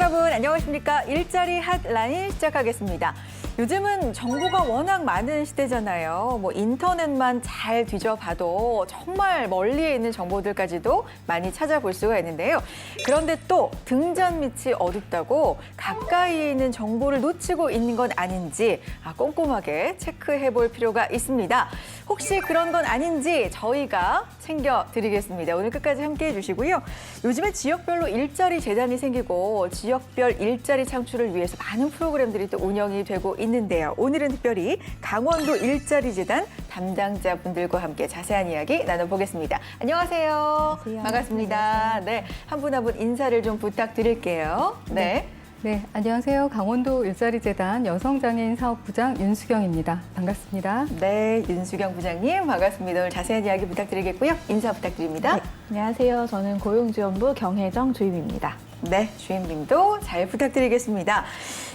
여러분 안녕하십니까? 일자리 핫라인 시작하겠습니다. 요즘은 정보가 워낙 많은 시대잖아요. 인터넷만 잘 뒤져봐도 정말 멀리에 있는 정보들까지도 많이 찾아볼 수가 있는데요. 그런데 또 등잔 밑이 어둡다고 가까이에 있는 정보를 놓치고 있는 건 아닌지 꼼꼼하게 체크해 볼 필요가 있습니다. 혹시 그런 건 아닌지 저희가 챙겨드리겠습니다. 오늘 끝까지 함께해 주시고요. 요즘에 지역별로 일자리 재단이 생기고 지역별 일자리 창출을 위해서 많은 프로그램들이 또 운영이 되고 있는데요. 오늘은 특별히 강원도 일자리 재단 담당자분들과 함께 자세한 이야기 나눠보겠습니다. 안녕하세요. 안녕하세요. 반갑습니다. 네, 한 분 한 분 인사를 좀 부탁드릴게요. 네. 네, 안녕하세요. 강원도 일자리 재단 여성장애인 사업부장 윤수경입니다. 반갑습니다. 네, 윤수경 부장님 반갑습니다. 오늘 자세한 이야기 부탁드리겠고요. 인사 부탁드립니다. 네, 안녕하세요. 저는 고용지원부 경혜정 주임입니다. 네, 주임님도 잘 부탁드리겠습니다.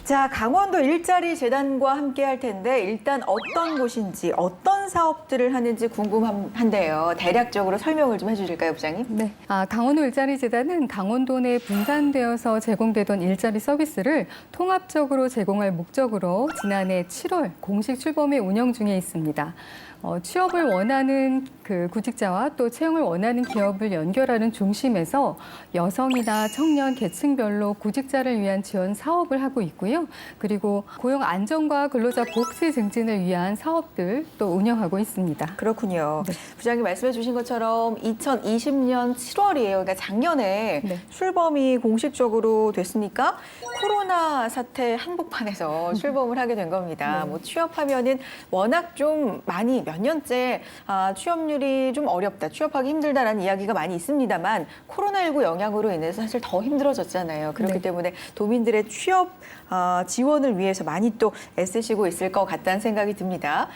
자, 강원도 일자리 재단과 함께 할 텐데 일단 어떤 곳인지 어떤 사업들을 하는지 궁금한데요. 대략적으로 설명을 좀 해주실까요, 부장님? 네, 강원도 일자리 재단은 강원도 내 분산되어서 제공되던 일자리 서비스를 통합적으로 제공할 목적으로 지난해 7월 공식 출범에 운영 중에 있습니다. 취업을 원하는 그 구직자와 또 채용을 원하는 기업을 연결하는 중심에서 여성이나 청년 계층별로 구직자를 위한 지원 사업을 하고 있고요. 그리고 고용 안정과 근로자 복지 증진을 위한 사업들 또 운영하고 있습니다. 그렇군요. 네. 부장님 말씀해 주신 것처럼 2020년 7월이에요. 그러니까 작년에 네. 출범이 공식적으로 됐으니까 코로나 사태 한복판에서 출범을 하게 된 겁니다. 네. 취업하면은 워낙 좀 많이 몇 년째 취업률이 좀 어렵다, 취업하기 힘들다라는 이야기가 많이 있습니다만 코로나19 영향으로 인해서 사실 더 힘들어졌잖아요. 그렇기 네. 때문에 도민들의 취업 지원을 위해서 많이 또 애쓰시고 있을 것 같다는 생각이 듭니다.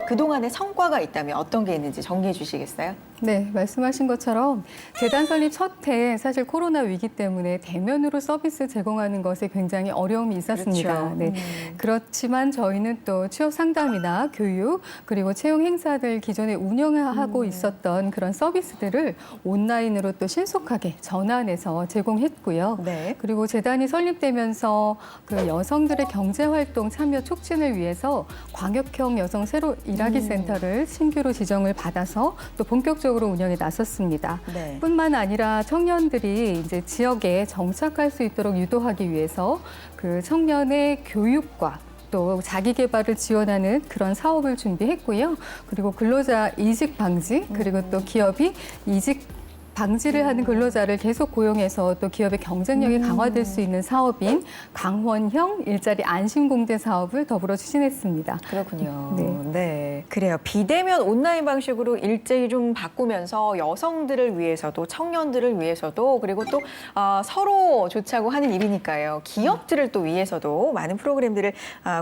그동안의 성과가 있다면 어떤 게 있는지 정리해 주시겠어요? 네, 말씀하신 것처럼 재단 설립 첫 해 사실 코로나 위기 때문에 대면으로 서비스 제공하는 것에 굉장히 어려움이 있었습니다. 그렇죠. 네, 그렇지만 저희는 또 취업 상담이나 교육 그리고 채용 행사들 기존에 운영하고 있었던 그런 서비스들을 온라인으로 또 신속하게 전환해서 제공했고요. 네. 그리고 재단이 설립되면서 그 여성들의 경제활동 참여 촉진을 위해서 광역형 여성 새로 일하기 센터를 신규로 지정을 받아서 또 본격적으로 운영에 나섰습니다. 네. 뿐만 아니라 청년들이 이제 지역에 정착할 수 있도록 유도하기 위해서 그 청년의 교육과 또 자기 개발을 지원하는 그런 사업을 준비했고요. 그리고 근로자 이직 방지 그리고 또 기업이 이직 방지를 하는 근로자를 계속 고용해서 또 기업의 경쟁력이 강화될 수 있는 사업인 강원형 일자리 안심공제 사업을 더불어 추진했습니다. 그렇군요. 네. 네. 그래요. 비대면 온라인 방식으로 일제히 좀 바꾸면서 여성들을 위해서도 청년들을 위해서도 그리고 또 서로 좋자고 하는 일이니까요. 기업들을 또 위해서도 많은 프로그램들을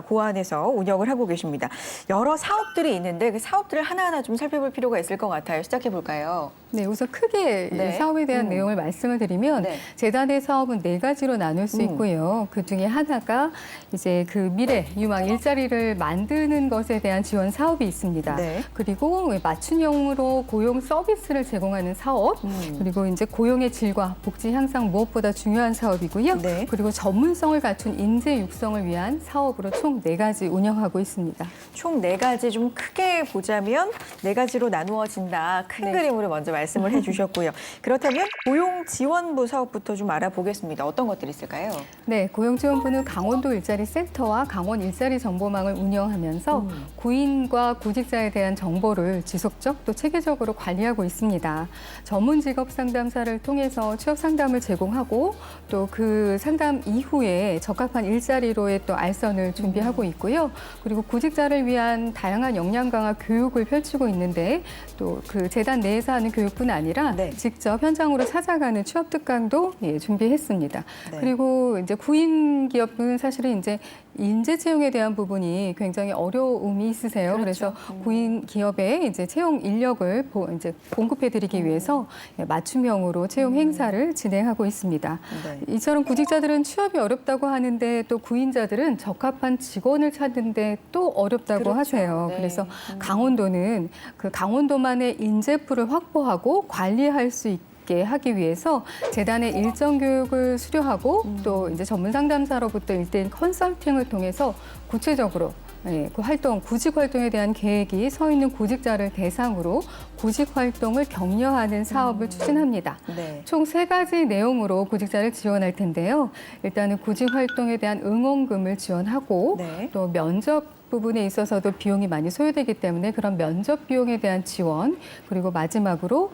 고안해서 운영을 하고 계십니다. 여러 사업들이 있는데 그 사업들을 하나하나 좀 살펴볼 필요가 있을 것 같아요. 시작해 볼까요? 네, 우선 크게 네. 이 사업에 대한 내용을 말씀을 드리면 네. 재단의 사업은 4가지로 나눌 수 있고요. 그 중에 하나가 이제 그 미래 유망 일자리를 만드는 것에 대한 지원 사업이 있습니다. 네. 그리고 맞춤형으로 고용 서비스를 제공하는 사업, 그리고 이제 고용의 질과 복지 향상 무엇보다 중요한 사업이고요. 네. 그리고 전문성을 갖춘 인재 육성을 위한 사업으로 총 4가지 운영하고 있습니다. 총 4가지 좀 크게 보자면 4가지로 나누어진다. 큰 네. 그림으로 먼저 말씀을 해주셨고요. 그렇다면 고용지원부 사업부터 좀 알아보겠습니다. 어떤 것들이 있을까요? 네, 고용지원부는 강원도 일자리 센터와 강원 일자리 정보망을 운영하면서 구인과 구직자에 대한 정보를 지속적 또 체계적으로 관리하고 있습니다. 전문 직업 상담사를 통해서 취업 상담을 제공하고 또 그 상담 이후에 적합한 일자리로의 또 알선을 준비하고 있고요. 그리고 구직자를 위한 다양한 역량 강화 교육을 펼치고 있는데 또 그 재단 내에서 하는 교육뿐 아니라 네. 직접 현장으로 찾아가는 취업 특강도 준비했습니다. 네. 그리고 이제 구인 기업은 사실은 이제 인재 채용에 대한 부분이 굉장히 어려움이 있으세요. 그렇죠. 그래서 구인 기업에 이제 채용 인력을 이제 공급해드리기 위해서 맞춤형으로 채용 행사를 진행하고 있습니다. 네. 이처럼 구직자들은 취업이 어렵다고 하는데 또 구인자들은 적합한 직원을 찾는데 또 어렵다고 그렇죠. 하세요. 네. 그래서 강원도는 그 강원도만의 인재풀을 확보하고 관리할 수 있게 있게 하기 위해서 재단의 일정 교육을 수료하고 또 이제 전문 상담사로부터 1대1 컨설팅을 통해서 구체적으로 그 활동, 구직 활동에 대한 계획이 서 있는 구직자를 대상으로 구직 활동을 격려하는 사업을 추진합니다. 네. 총 3가지 내용으로 구직자를 지원할 텐데요. 일단은 구직 활동에 대한 응원금을 지원하고 네. 또 면접 부분에 있어서도 비용이 많이 소요되기 때문에 그런 면접 비용에 대한 지원, 그리고 마지막으로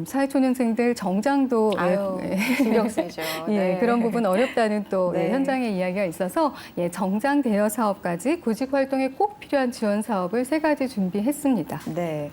사회초년생들 정장도 아유, 신경 쓰이죠. 예, 네. 그런 부분 어렵다는 또 네. 현장의 이야기가 있어서 정장 대여 사업까지 구직 활동에 꼭 필요한 지원 사업을 3가지 준비했습니다. 네.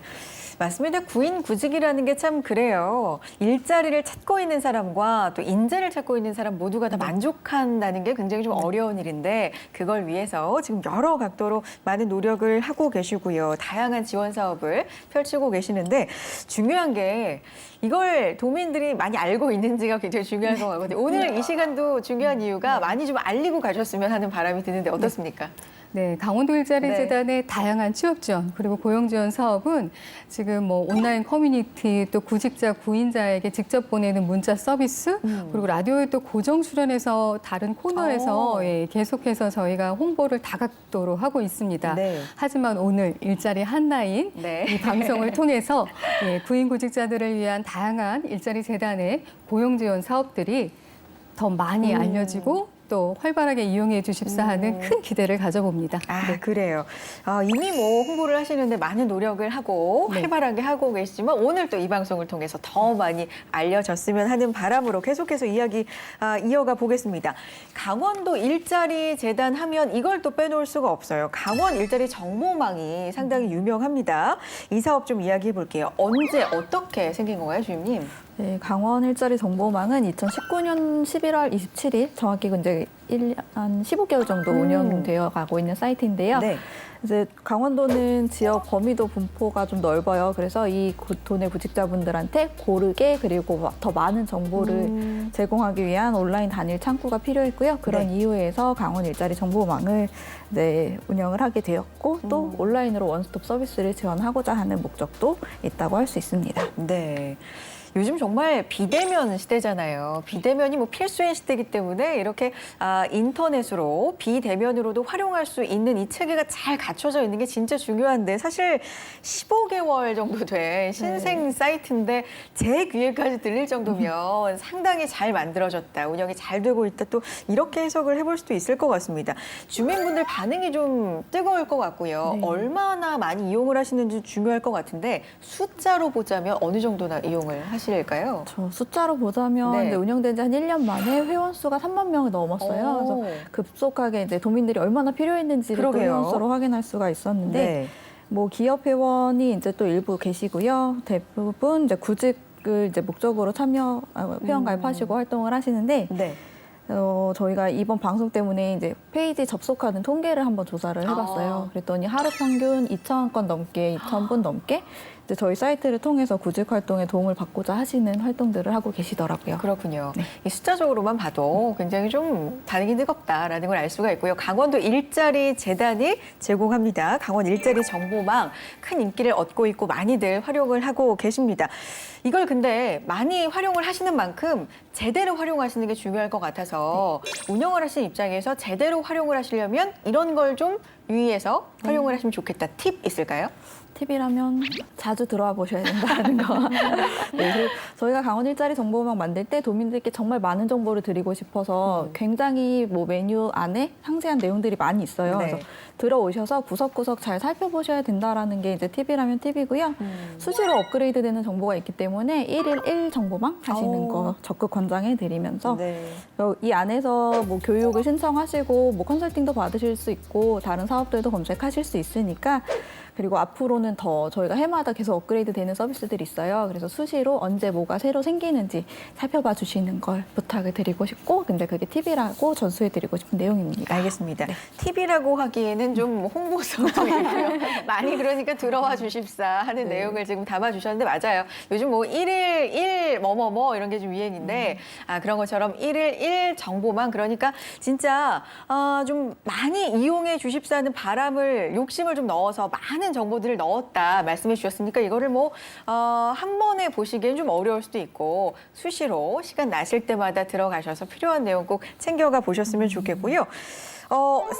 맞습니다. 구인 구직이라는 게 참 그래요. 일자리를 찾고 있는 사람과 또 인재를 찾고 있는 사람 모두가 다 만족한다는 게 굉장히 좀 어려운 일인데 그걸 위해서 지금 여러 각도로 많은 노력을 하고 계시고요. 다양한 지원 사업을 펼치고 계시는데 중요한 게 이걸 도민들이 많이 알고 있는지가 굉장히 중요한 것 같거든요. 오늘 이 시간도 중요한 이유가 많이 좀 알리고 가셨으면 하는 바람이 드는데 어떻습니까? 네, 강원도 일자리 재단의 다양한 취업 지원 그리고 고용 지원 사업은 지금 뭐 온라인 커뮤니티 또 구직자 구인자에게 직접 보내는 문자 서비스 그리고 라디오에 또 고정 출연해서 다른 코너에서 계속해서 저희가 홍보를 다각도로 하고 있습니다. 네. 하지만 오늘 일자리 한라인 네. 이 방송을 통해서 구인 구직자들을 위한 다양한 일자리 재단의 고용 지원 사업들이 더 많이 알려지고 또 활발하게 이용해 주십사 하는 큰 기대를 가져봅니다. 아, 그래요. 이미 뭐 홍보를 하시는데 많은 노력을 하고 네. 활발하게 하고 계시지만 오늘 또 이 방송을 통해서 더 많이 알려졌으면 하는 바람으로 계속해서 이야기 이어가 보겠습니다. 강원도 일자리 재단 하면 이걸 또 빼놓을 수가 없어요. 강원 일자리 정보망이 상당히 유명합니다. 이 사업 좀 이야기해 볼게요. 언제 어떻게 생긴 건가요, 주임님? 네, 강원 일자리 정보망은 2019년 11월 27일 정확히 이제 한 15개월 정도 운영되어 가고 있는 사이트인데요. 네. 이제 강원도는 지역 범위도 분포가 좀 넓어요. 그래서 이 도내 구직자분들한테 고르게 그리고 더 많은 정보를 제공하기 위한 온라인 단일 창구가 필요했고요. 그런 네. 이유에서 강원 일자리 정보망을 운영을 하게 되었고 또 온라인으로 원스톱 서비스를 지원하고자 하는 목적도 있다고 할 수 있습니다. 네. 요즘 정말 비대면 시대잖아요. 비대면이 뭐 필수인 시대이기 때문에 이렇게 인터넷으로 비대면으로도 활용할 수 있는 이 체계가 잘 갖춰져 있는 게 진짜 중요한데 사실 15개월 정도 된 신생 사이트인데 제 귀에까지 들릴 정도면 상당히 잘 만들어졌다, 운영이 잘 되고 있다 또 이렇게 해석을 해볼 수도 있을 것 같습니다. 주민분들 반응이 좀 뜨거울 것 같고요. 네. 얼마나 많이 이용을 하시는지 중요할 것 같은데 숫자로 보자면 어느 정도나 이용을 하실까요? 저 숫자로 보자면 네. 이제 운영된 지 한 1년 만에 회원 수가 3만 명을 넘었어요. 오. 그래서 급속하게 이제 도민들이 얼마나 필요했는지를 또 그러게요. 회원 수로 확인할 수가 있었는데 네. 뭐 기업 회원이 이제 또 일부 계시고요. 대부분 이제 구직을 이제 목적으로 회원 가입하시고 활동을 하시는데 네. 저희가 이번 방송 때문에 이제 페이지 접속하는 통계를 한번 조사를 해봤어요. 그랬더니 하루 평균 2,000건 넘게, 2,000분 넘게 이제 저희 사이트를 통해서 구직 활동에 도움을 받고자 하시는 활동들을 하고 계시더라고요. 그렇군요. 이 숫자적으로만 봐도 굉장히 좀 반응이 뜨겁다라는 걸 알 수가 있고요. 강원도 일자리 재단이 제공합니다. 강원 일자리 정보망 큰 인기를 얻고 있고 많이들 활용을 하고 계십니다. 이걸 근데 많이 활용을 하시는 만큼 제대로 활용하시는 게 중요할 것 같아서 운영을 하시는 입장에서 제대로 활용을 하시려면 이런 걸 좀 유의해서 활용을 하시면 좋겠다. 팁 있을까요? 팁이라면 자주 들어와 보셔야 된다는 거. 네, 그리고 저희가 강원 일자리 정보망 만들 때 도민들께 정말 많은 정보를 드리고 싶어서 굉장히 뭐 메뉴 안에 상세한 내용들이 많이 있어요. 네. 그래서 들어오셔서 구석구석 잘 살펴보셔야 된다라는 게 이제 팁이라면 팁이고요. 수시로 업그레이드되는 정보가 있기 때문에 1일 1 정보망 하시는 거 적극 권장해 드리면서 네. 이 안에서 뭐 교육을 신청하시고 뭐 컨설팅도 받으실 수 있고 다른 사업들도 검색하실 수 있으니까 그리고 앞으로는 더 저희가 해마다 계속 업그레이드 되는 서비스들이 있어요. 그래서 수시로 언제 뭐가 새로 생기는지 살펴봐 주시는 걸 부탁을 드리고 싶고 근데 그게 팁이라고 전수해 드리고 싶은 내용입니다. 알겠습니다. 팁이라고 하기에는 좀 홍보성도 있고요. 많이 그러니까 들어와 주십사 하는 내용을 지금 담아주셨는데 맞아요. 요즘 뭐 1일 1 뭐뭐뭐 이런 게 좀 유행인데 그런 것처럼 1일 1 정보만 그러니까 진짜 좀 많이 이용해 주십사 하는 바람을 욕심을 좀 넣어서 많은 많은 정보들을 넣었다 말씀해 주셨으니까 이거를 한 번에 보시기엔 좀 어려울 수도 있고 수시로 시간 나실 때마다 들어가셔서 필요한 내용 꼭 챙겨가 보셨으면 좋겠고요.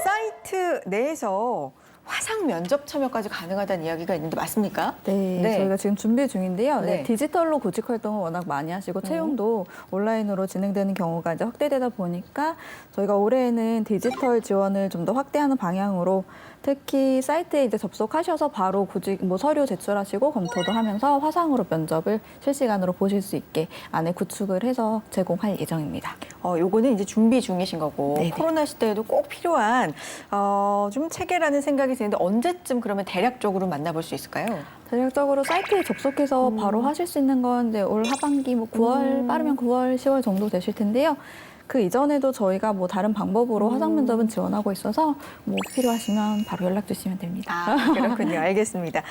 사이트 내에서 화상 면접 참여까지 가능하다는 이야기가 있는데 맞습니까? 네, 저희가 지금 준비 중인데요. 네. 디지털로 구직 활동을 워낙 많이 하시고 채용도 온라인으로 진행되는 경우가 이제 확대되다 보니까 저희가 올해에는 디지털 지원을 좀 더 확대하는 방향으로 특히 사이트에 이제 접속하셔서 바로 구직 서류 제출하시고 검토도 하면서 화상으로 면접을 실시간으로 보실 수 있게 안에 구축을 해서 제공할 예정입니다. 요거는 이제 준비 중이신 거고 네네. 코로나 시대에도 꼭 필요한 좀 체계라는 생각이 드는데 언제쯤 그러면 대략적으로 만나볼 수 있을까요? 대략적으로 사이트에 접속해서 바로 하실 수 있는 건 이제 올 하반기 9월 빠르면 9월, 10월 정도 되실 텐데요. 그 이전에도 저희가 다른 방법으로 화상 면접은 지원하고 있어서 필요하시면 바로 연락 주시면 됩니다. 아, 그렇군요. 알겠습니다.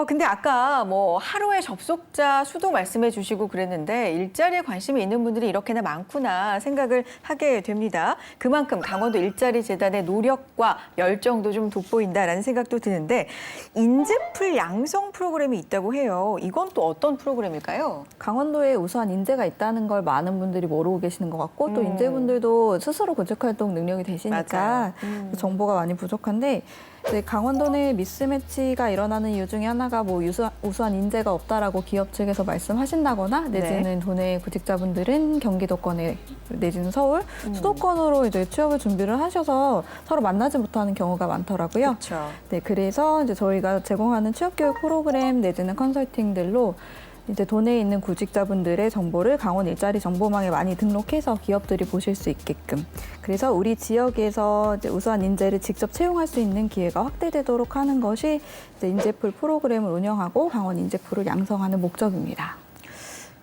근데 아까 하루에 접속자 수도 말씀해 주시고 그랬는데 일자리에 관심이 있는 분들이 이렇게나 많구나 생각을 하게 됩니다. 그만큼 강원도 일자리 재단의 노력과 열정도 좀 돋보인다라는 생각도 드는데 인재풀 양성 프로그램이 있다고 해요. 이건 또 어떤 프로그램일까요? 강원도에 우수한 인재가 있다는 걸 많은 분들이 모르고 계시는 것 같고 또 인재분들도 스스로 구직활동 능력이 되시니까 정보가 많이 부족한데 이제 강원도 내 미스매치가 일어나는 이유 중에 하나가 우수한 인재가 없다라고 기업 측에서 말씀하신다거나 내지는 도내 구직자분들은 경기도권에 내지는 서울, 수도권으로 이제 취업을 준비를 하셔서 서로 만나지 못하는 경우가 많더라고요. 그렇죠. 네, 그래서 이제 저희가 제공하는 취업교육 프로그램 내지는 컨설팅들로 이제 도내에 있는 구직자분들의 정보를 강원 일자리 정보망에 많이 등록해서 기업들이 보실 수 있게끔 그래서 우리 지역에서 이제 우수한 인재를 직접 채용할 수 있는 기회가 확대되도록 하는 것이 이제 인재풀 프로그램을 운영하고 강원 인재풀을 양성하는 목적입니다.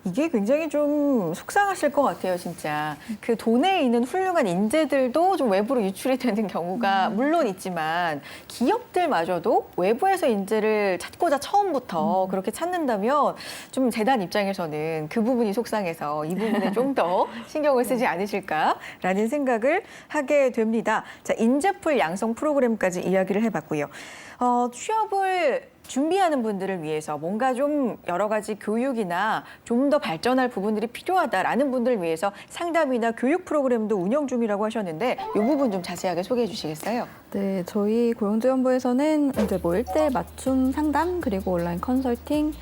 이게 굉장히 좀 속상하실 것 같아요, 진짜. 그 도내에 있는 훌륭한 인재들도 좀 외부로 유출이 되는 경우가 물론 있지만 기업들마저도 외부에서 인재를 찾고자 처음부터 그렇게 찾는다면 좀 재단 입장에서는 그 부분이 속상해서 이 부분에 좀 더 신경을 쓰지 않으실까라는 생각을 하게 됩니다. 자, 인재풀 양성 프로그램까지 이야기를 해봤고요. 취업을 준비하는 분들을 위해서 뭔가 좀 여러 가지 교육이나 좀 더 발전할 부분들이 필요하다라는 분들을 위해서 상담이나 교육 프로그램도 운영 중이라고 하셨는데 이 부분 좀 자세하게 소개해 주시겠어요? 네, 저희 고용지원부에서는 이제 1대 맞춤 상담 그리고 온라인 컨설팅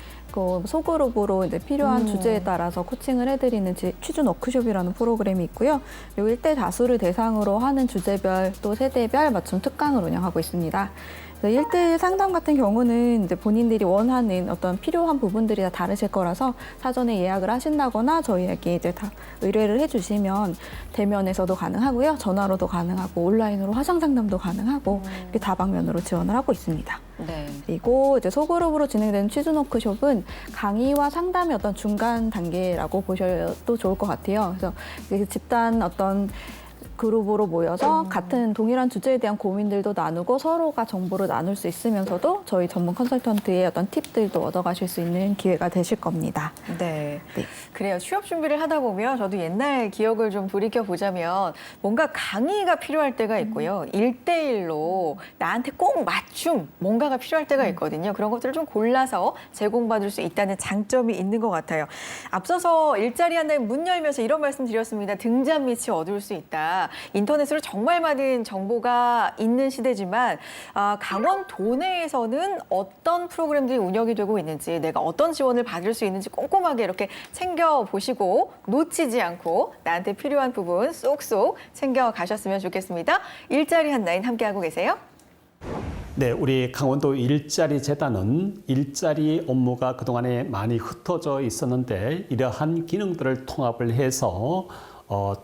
소그룹으로 이제 필요한 주제에 따라서 코칭을 해드리는 취준 워크숍이라는 프로그램이 있고요. 그리고 1대 다수를 대상으로 하는 주제별 또 세대별 맞춤 특강을 운영하고 있습니다. 1대1 상담 같은 경우는 이제 본인들이 원하는 어떤 필요한 부분들이 다 다르실 거라서 사전에 예약을 하신다거나 저희에게 이제 다 의뢰를 해주시면 대면에서도 가능하고요. 전화로도 가능하고 온라인으로 화상 상담도 가능하고 이렇게 다방면으로 지원을 하고 있습니다. 네. 그리고 이제 소그룹으로 진행되는 취준 워크숍은 강의와 상담의 어떤 중간 단계라고 보셔도 좋을 것 같아요. 그래서 집단 어떤 그룹으로 모여서 같은 동일한 주제에 대한 고민들도 나누고 서로가 정보를 나눌 수 있으면서도 저희 전문 컨설턴트의 어떤 팁들도 얻어가실 수 있는 기회가 되실 겁니다. 네. 네. 그래요. 취업 준비를 하다 보면 저도 옛날 기억을 좀 돌이켜 보자면 뭔가 강의가 필요할 때가 있고요. 1대1로 나한테 꼭 맞춤 뭔가가 필요할 때가 있거든요. 그런 것들을 좀 골라서 제공받을 수 있다는 장점이 있는 것 같아요. 앞서서 일자리 한다에 문 열면서 이런 말씀 드렸습니다. 등잔 밑이 어두울 수 있다. 인터넷으로 정말 많은 정보가 있는 시대지만 강원 도내에서는 어떤 프로그램들이 운영이 되고 있는지 내가 어떤 지원을 받을 수 있는지 꼼꼼하게 이렇게 챙겨보시고 놓치지 않고 나한테 필요한 부분 쏙쏙 챙겨가셨으면 좋겠습니다. 일자리 한라인 함께하고 계세요. 네, 우리 강원도 일자리 재단은 일자리 업무가 그동안에 많이 흩어져 있었는데 이러한 기능들을 통합을 해서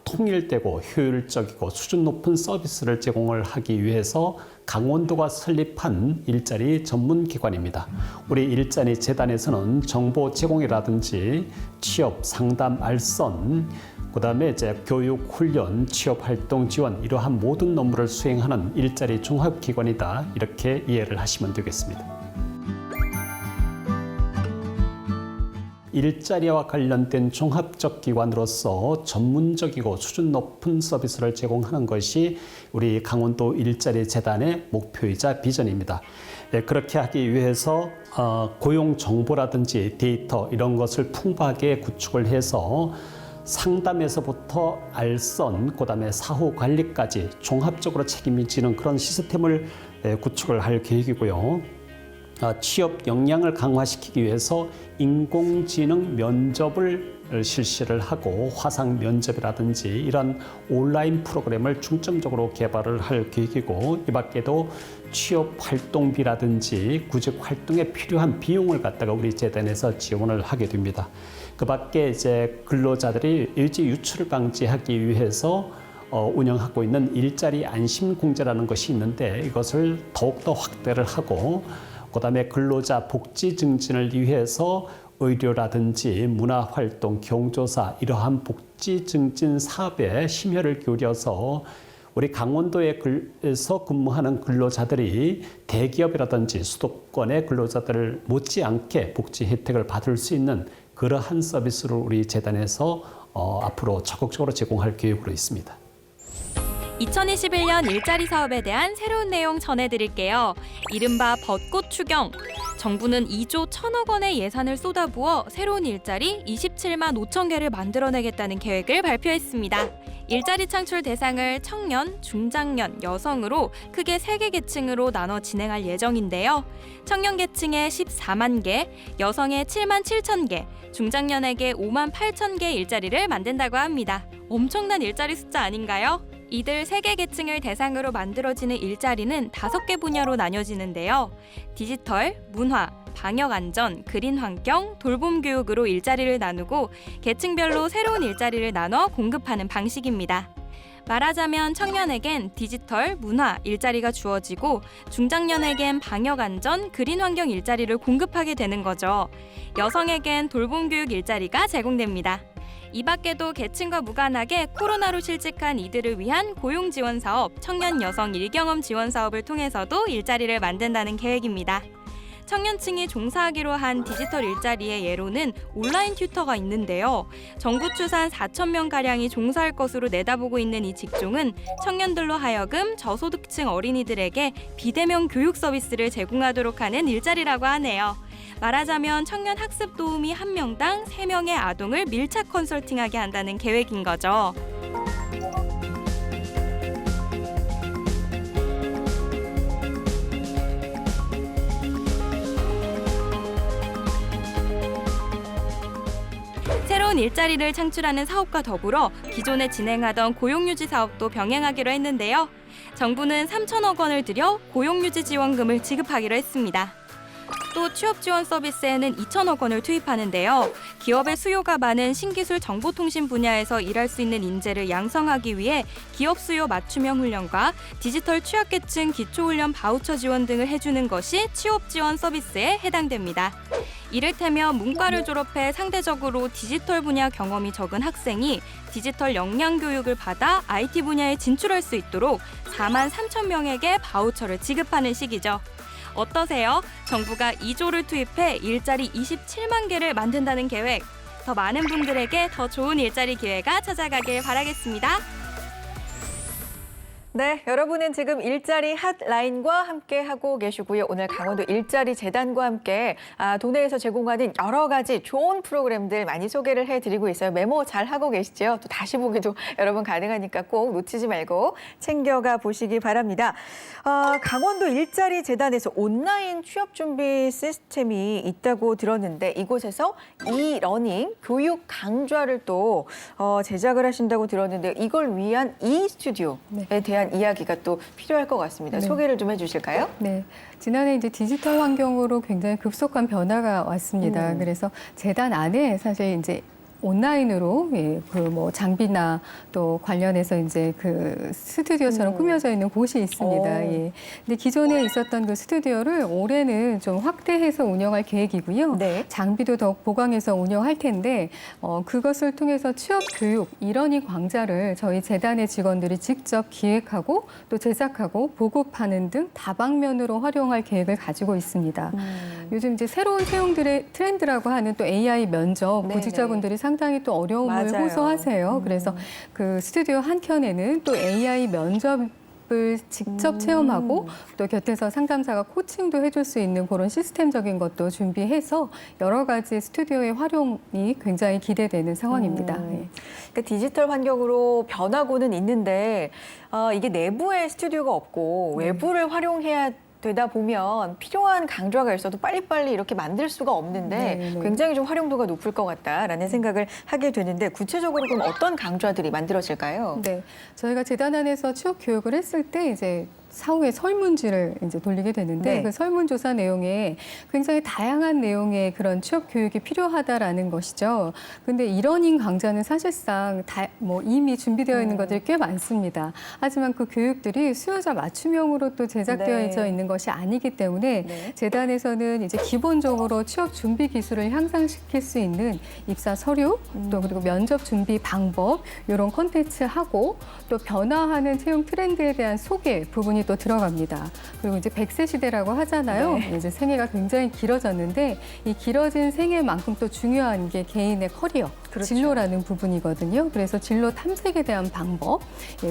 통일되고 효율적이고 수준 높은 서비스를 제공을 하기 위해서 강원도가 설립한 일자리 전문 기관입니다. 우리 일자리 재단에서는 정보 제공이라든지 취업 상담 알선, 그다음에 이제 교육 훈련, 취업 활동 지원 이러한 모든 업무를 수행하는 일자리 종합 기관이다. 이렇게 이해를 하시면 되겠습니다. 일자리와 관련된 종합적 기관으로서 전문적이고 수준 높은 서비스를 제공하는 것이 우리 강원도 일자리 재단의 목표이자 비전입니다. 그렇게 하기 위해서 고용 정보라든지 데이터 이런 것을 풍부하게 구축을 해서 상담에서부터 알선, 그다음에 사후 관리까지 종합적으로 책임이 지는 그런 시스템을 구축을 할 계획이고요. 취업 역량을 강화시키기 위해서 인공지능 면접을 실시를 하고 화상 면접이라든지 이런 온라인 프로그램을 중점적으로 개발을 할 계획이고, 이 밖에도 취업 활동비라든지 구직 활동에 필요한 비용을 갖다가 우리 재단에서 지원을 하게 됩니다. 그 밖에 이제 근로자들이 일지 유출을 방지하기 위해서 운영하고 있는 일자리 안심공제라는 것이 있는데, 이것을 더욱더 확대를 하고, 그다음에 근로자 복지 증진을 위해서 의료라든지 문화활동, 경조사 이러한 복지 증진 사업에 심혈을 기울여서 우리 강원도에서 근무하는 근로자들이 대기업이라든지 수도권의 근로자들을 못지않게 복지 혜택을 받을 수 있는 그러한 서비스를 우리 재단에서 앞으로 적극적으로 제공할 계획으로 있습니다. 2021년 일자리 사업에 대한 새로운 내용 전해드릴게요. 이른바 벚꽃 추경. 정부는 2조 1천억 원의 예산을 쏟아부어 새로운 일자리 27만 5천 개를 만들어내겠다는 계획을 발표했습니다. 일자리 창출 대상을 청년, 중장년, 여성으로 크게 3개 계층으로 나눠 진행할 예정인데요. 청년 계층에 14만 개, 여성에 7만 7천 개, 중장년에게 5만 8천 개 일자리를 만든다고 합니다. 엄청난 일자리 숫자 아닌가요? 이들 3개 계층을 대상으로 만들어지는 일자리는 5개 분야로 나뉘어지는데요. 디지털, 문화, 방역안전, 그린환경, 돌봄교육으로 일자리를 나누고 계층별로 새로운 일자리를 나눠 공급하는 방식입니다. 말하자면 청년에겐 디지털, 문화 일자리가 주어지고 중장년에겐 방역안전, 그린환경 일자리를 공급하게 되는 거죠. 여성에겐 돌봄교육 일자리가 제공됩니다. 이 밖에도 계층과 무관하게 코로나로 실직한 이들을 위한 고용지원 사업, 청년 여성 일경험 지원 사업을 통해서도 일자리를 만든다는 계획입니다. 청년층이 종사하기로 한 디지털 일자리의 예로는 온라인 튜터가 있는데요. 전국 추산 4천 명가량이 종사할 것으로 내다보고 있는 이 직종은 청년들로 하여금 저소득층 어린이들에게 비대면 교육 서비스를 제공하도록 하는 일자리라고 하네요. 말하자면 청년 학습 도우미 1명당 3명의 아동을 밀착 컨설팅하게 한다는 계획인 거죠. 새로운 일자리를 창출하는 사업과 더불어 기존에 진행하던 고용유지 사업도 병행하기로 했는데요. 정부는 3천억 원을 들여 고용유지 지원금을 지급하기로 했습니다. 또 취업 지원 서비스에는 2천억 원을 투입하는데요. 기업의 수요가 많은 신기술 정보통신 분야에서 일할 수 있는 인재를 양성하기 위해 기업 수요 맞춤형 훈련과 디지털 취약계층 기초훈련 바우처 지원 등을 해주는 것이 취업 지원 서비스에 해당됩니다. 이를테면 문과를 졸업해 상대적으로 디지털 분야 경험이 적은 학생이 디지털 역량 교육을 받아 IT 분야에 진출할 수 있도록 4만 3천 명에게 바우처를 지급하는 시기죠. 어떠세요? 정부가 2조를 투입해 일자리 27만 개를 만든다는 계획. 더 많은 분들에게 더 좋은 일자리 기회가 찾아가길 바라겠습니다. 네, 여러분은 지금 일자리 핫라인과 함께 하고 계시고요. 오늘 강원도 일자리 재단과 함께 도내에서 제공하는 여러 가지 좋은 프로그램들 많이 소개를 해드리고 있어요. 메모 잘 하고 계시죠? 또 다시 보기도 여러분 가능하니까 꼭 놓치지 말고 챙겨가 보시기 바랍니다. 강원도 일자리 재단에서 온라인 취업 준비 시스템이 있다고 들었는데 이곳에서 이러닝 교육 강좌를 또 제작을 하신다고 들었는데 이걸 위한 이스튜디오에 대한 이야기가 또 필요할 것 같습니다. 네. 소개를 좀 해주실까요? 네. 지난해 이제 디지털 환경으로 굉장히 급속한 변화가 왔습니다. 그래서 재단 안에 사실 이제 온라인으로 그 뭐 장비나 또 관련해서 이제 그 스튜디오처럼 꾸며져 있는 곳이 있습니다. 예. 근데 기존에 있었던 그 스튜디오를 올해는 좀 확대해서 운영할 계획이고요. 네. 장비도 더욱 보강해서 운영할 텐데 그것을 통해서 취업 교육 이러닝 강좌를 저희 재단의 직원들이 직접 기획하고 또 제작하고 보급하는 등 다방면으로 활용할 계획을 가지고 있습니다. 요즘 이제 새로운 채용들의 트렌드라고 하는 또 AI 면접 네네. 구직자분들이 상당히 또 어려움을 맞아요. 호소하세요. 그래서 그 스튜디오 한켠에는 또 AI 면접 을 직접 체험하고 또 곁에서 상담사가 코칭도 해줄 수 있는 그런 시스템적인 것도 준비해서 여러 가지 스튜디오의 활용이 굉장히 기대되는 상황입니다. 예. 그러니까 디지털 환경으로 변하고는 있는데 이게 내부에 스튜디오가 없고 외부를 활용해야 되다 보면 필요한 강좌가 있어도 빨리빨리 이렇게 만들 수가 없는데 네, 네. 굉장히 좀 활용도가 높을 것 같다라는 생각을 하게 되는데 구체적으로 그럼 어떤 강좌들이 만들어질까요? 네, 저희가 재단 안에서 취업 교육을 했을 때 이제 사후에 설문지를 이제 돌리게 되는데 네. 그 설문조사 내용에 굉장히 다양한 내용의 그런 취업 교육이 필요하다라는 것이죠. 근데 이러닝 강좌는 사실상 이미 준비되어 있는 것들이 꽤 많습니다. 하지만 그 교육들이 수요자 맞춤형으로 또 제작되어 네. 있는 것이 아니기 때문에 네. 재단에서는 이제 기본적으로 취업 준비 기술을 향상시킬 수 있는 입사 서류 또 그리고 면접 준비 방법 이런 콘텐츠하고 또 변화하는 채용 트렌드에 대한 소개 부분이 또 들어갑니다. 그리고 이제 100세 시대라고 하잖아요. 네. 이제 생애가 굉장히 길어졌는데 이 길어진 생애만큼 또 중요한 게 개인의 커리어, 그렇죠. 진로라는 부분이거든요. 그래서 진로 탐색에 대한 방법,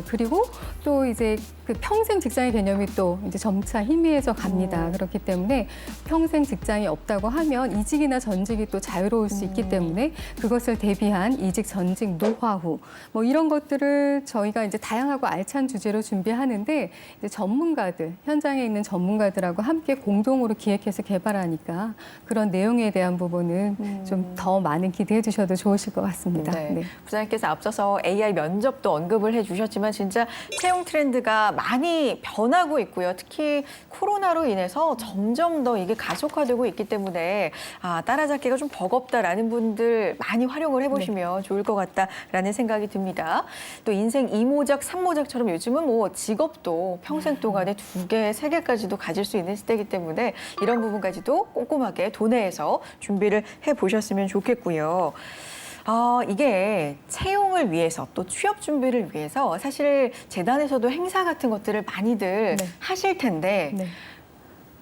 그리고 또 이제 그 평생 직장의 개념이 또 이제 점차 희미해져 갑니다. 그렇기 때문에 평생 직장이 없다고 하면 이직이나 전직이 또 자유로울 수 있기 때문에 그것을 대비한 이직, 전직, 노하우 뭐 이런 것들을 저희가 이제 다양하고 알찬 주제로 준비하는데 이제 전문가들, 현장에 있는 전문가들하고 함께 공동으로 기획해서 개발하니까 그런 내용에 대한 부분은 좀 더 많은 기대해 주셔도 좋으실 것 같습니다. 네. 네. 부장님께서 앞서서 AI 면접도 언급을 해주셨지만 진짜 채용 트렌드가 많이 변하고 있고요. 특히 코로나로 인해서 점점 더 이게 가속화되고 있기 때문에 따라잡기가 좀 버겁다라는 분들 많이 활용을 해보시면 좋을 것 같다라는 생각이 듭니다. 또 인생 2모작, 3모작처럼 요즘은 뭐 직업도 평생 동안에 2개, 3개까지도 가질 수 있는 시대이기 때문에 이런 부분까지도 꼼꼼하게 도내에서 준비를 해보셨으면 좋겠고요. 이게 채용을 위해서 또 취업 준비를 위해서 사실 재단에서도 행사 같은 것들을 많이들 네. 하실 텐데 네.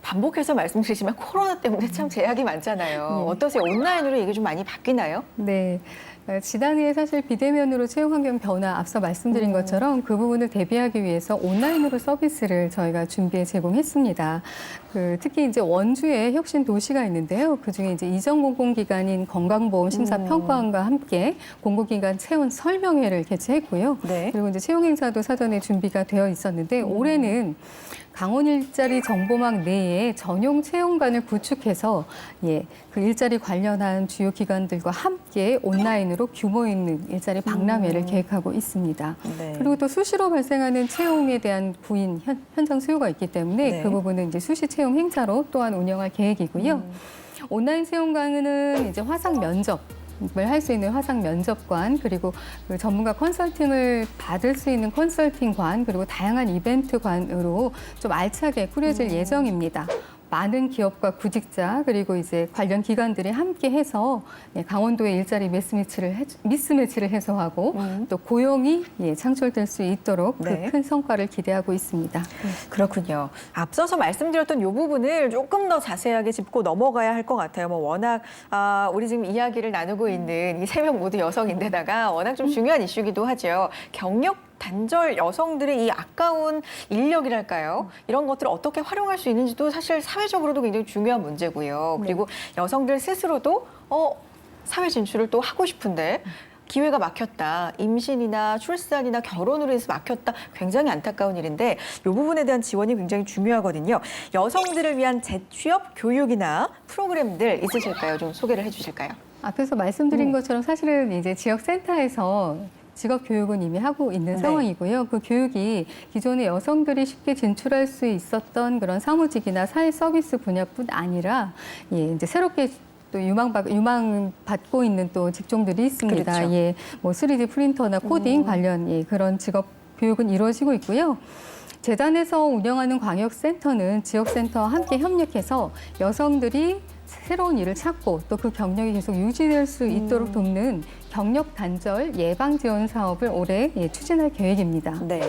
반복해서 말씀드리지만 코로나 때문에 참 제약이 많잖아요. 어떠세요? 온라인으로 이게 좀 많이 바뀌나요? 네. 지난해 사실 비대면으로 채용 환경 변화 앞서 말씀드린 것처럼 그 부분을 대비하기 위해서 온라인으로 서비스를 저희가 준비해 제공했습니다. 특히 이제 원주에 혁신 도시가 있는데요. 그중에 이제 이전 공공기관인 건강보험심사평가원과 함께 공공기관 채용 설명회를 개최했고요. 네. 그리고 이제 채용 행사도 사전에 준비가 되어 있었는데 올해는 강원 일자리 정보망 내에 전용 채용관을 구축해서 그 일자리 관련한 주요 기관들과 함께 온라인으로 규모 있는 일자리 박람회를 계획하고 있습니다. 네. 그리고 또 수시로 발생하는 채용에 대한 구인 현장 수요가 있기 때문에 네. 그 부분은 이제 수시 채용 행사로 또한 운영할 계획이고요. 온라인 채용관은 이제 화상 면접 을 할 수 있는 화상 면접관 그리고 그 전문가 컨설팅을 받을 수 있는 컨설팅관 그리고 다양한 이벤트관으로 좀 알차게 꾸려질 예정입니다. 많은 기업과 구직자 그리고 이제 관련 기관들이 함께해서 강원도의 일자리 미스매치를 해소하고 또 고용이 창출될 수 있도록 네. 그 큰 성과를 기대하고 있습니다. 그렇군요. 앞서서 말씀드렸던 이 부분을 조금 더 자세하게 짚고 넘어가야 할 것 같아요. 뭐 워낙 우리 지금 이야기를 나누고 있는 이 3명 모두 여성인데다가 워낙 좀 중요한 이슈기도 하죠. 경력 단절 여성들의 이 아까운 인력이랄까요? 이런 것들을 어떻게 활용할 수 있는지도 사실 사회적으로도 굉장히 중요한 문제고요. 그리고 여성들 스스로도 사회 진출을 또 하고 싶은데 기회가 막혔다. 임신이나 출산이나 결혼으로 해서 막혔다. 굉장히 안타까운 일인데 이 부분에 대한 지원이 굉장히 중요하거든요. 여성들을 위한 재취업 교육이나 프로그램들 있으실까요? 좀 소개를 해주실까요? 앞에서 말씀드린 것처럼 사실은 이제 지역센터에서 직업 교육은 이미 하고 있는 네. 상황이고요. 그 교육이 기존의 여성들이 쉽게 진출할 수 있었던 그런 사무직이나 사회 서비스 분야뿐 아니라 이제 새롭게 또 유망받고 있는 또 직종들이 있습니다. 그렇죠. 뭐 3D 프린터나 코딩 관련 그런 직업 교육은 이루어지고 있고요. 재단에서 운영하는 광역센터는 지역센터와 함께 협력해서 여성들이 새로운 일을 찾고 또 그 경력이 계속 유지될 수 있도록 돕는 경력 단절 예방 지원 사업을 올해 추진할 계획입니다. 네.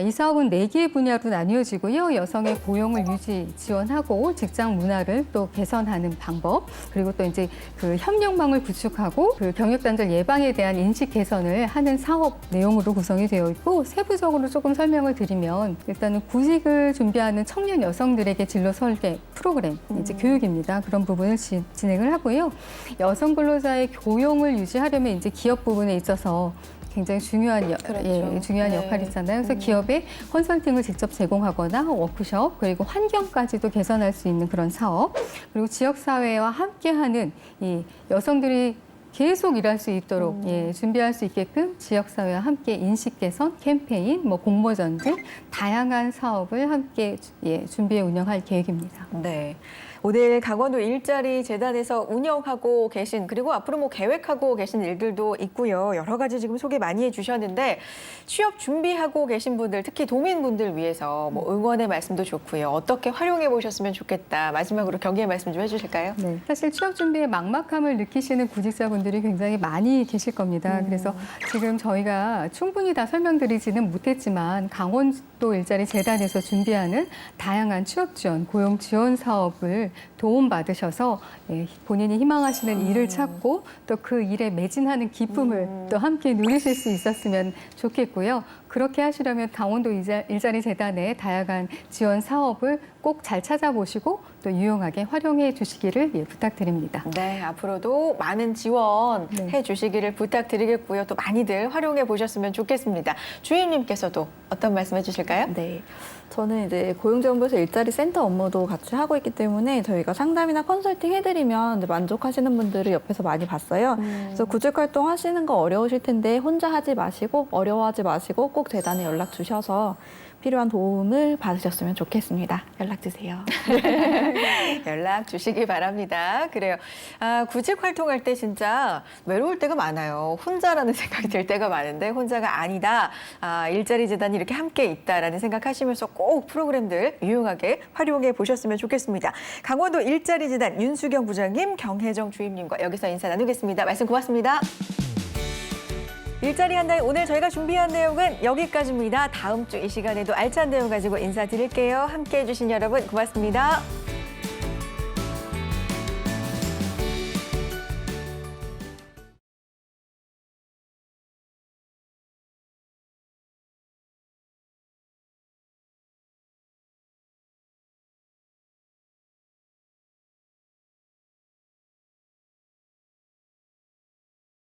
이 사업은 4개의 분야로 나뉘어지고요. 여성의 고용을 유지, 지원하고 직장 문화를 또 개선하는 방법, 그리고 또 이제 그 협력망을 구축하고 그 경력단절 예방에 대한 인식 개선을 하는 사업 내용으로 구성이 되어 있고, 세부적으로 조금 설명을 드리면 일단은 구직을 준비하는 청년 여성들에게 진로 설계 프로그램, 이제 교육입니다. 그런 부분을 진행을 하고요. 여성 근로자의 고용을 유지하려면 이제 기업 부분에 있어서 굉장히 중요한, 그렇죠. 중요한 네. 역할이잖아요. 그래서 기업에 컨설팅을 직접 제공하거나 워크숍, 그리고 환경까지도 개선할 수 있는 그런 사업, 그리고 지역사회와 함께하는 이 여성들이 계속 일할 수 있도록 준비할 수 있게끔 지역사회와 함께 인식 개선 캠페인, 뭐 공모전 등 다양한 사업을 함께 준비해 운영할 계획입니다. 네. 오늘 강원도 일자리 재단에서 운영하고 계신, 그리고 앞으로 뭐 계획하고 계신 일들도 있고요. 여러 가지 지금 소개 많이 해주셨는데, 취업 준비하고 계신 분들, 특히 도민분들 위해서 뭐 응원의 말씀도 좋고요. 어떻게 활용해 보셨으면 좋겠다. 마지막으로 경기의 말씀 좀 해주실까요? 네, 사실 취업 준비에 막막함을 느끼시는 구직자분들이 굉장히 많이 계실 겁니다. 그래서 지금 저희가 충분히 다 설명드리지는 못했지만 강원도 일자리 재단에서 준비하는 다양한 취업 지원, 고용 지원 사업을 도움받으셔서 본인이 희망하시는 일을 찾고 또 그 일에 매진하는 기쁨을 또 함께 누리실 수 있었으면 좋겠고요. 그렇게 하시려면 강원도 일자리 재단의 다양한 지원 사업을 꼭 잘 찾아보시고 또 유용하게 활용해 주시기를 부탁드립니다. 네, 앞으로도 많은 지원해 주시기를 부탁드리겠고요. 또 많이들 활용해 보셨으면 좋겠습니다. 주임님께서도 어떤 말씀 해주실까요? 네. 저는 이제 고용지원부에서 일자리 센터 업무도 같이 하고 있기 때문에 저희가 상담이나 컨설팅 해드리면 이제 만족하시는 분들을 옆에서 많이 봤어요. 그래서 구직 활동 하시는 거 어려우실 텐데 혼자 하지 마시고 어려워하지 마시고 꼭 재단에 연락 주셔서 필요한 도움을 받으셨으면 좋겠습니다. 연락 주세요. 연락 주시기 바랍니다. 그래요. 구직 활동할 때 진짜 외로울 때가 많아요. 혼자라는 생각이 들 때가 많은데 혼자가 아니다. 일자리 재단이 이렇게 함께 있다라는 생각하시면서 꼭 프로그램들 유용하게 활용해 보셨으면 좋겠습니다. 강원도 일자리 재단 윤수경 부장님, 경혜정 주임님과 여기서 인사 나누겠습니다. 말씀 고맙습니다. 일자리 한달 오늘 저희가 준비한 내용은 여기까지입니다. 다음 주 이 시간에도 알찬 내용 가지고 인사드릴게요. 함께해 주신 여러분 고맙습니다.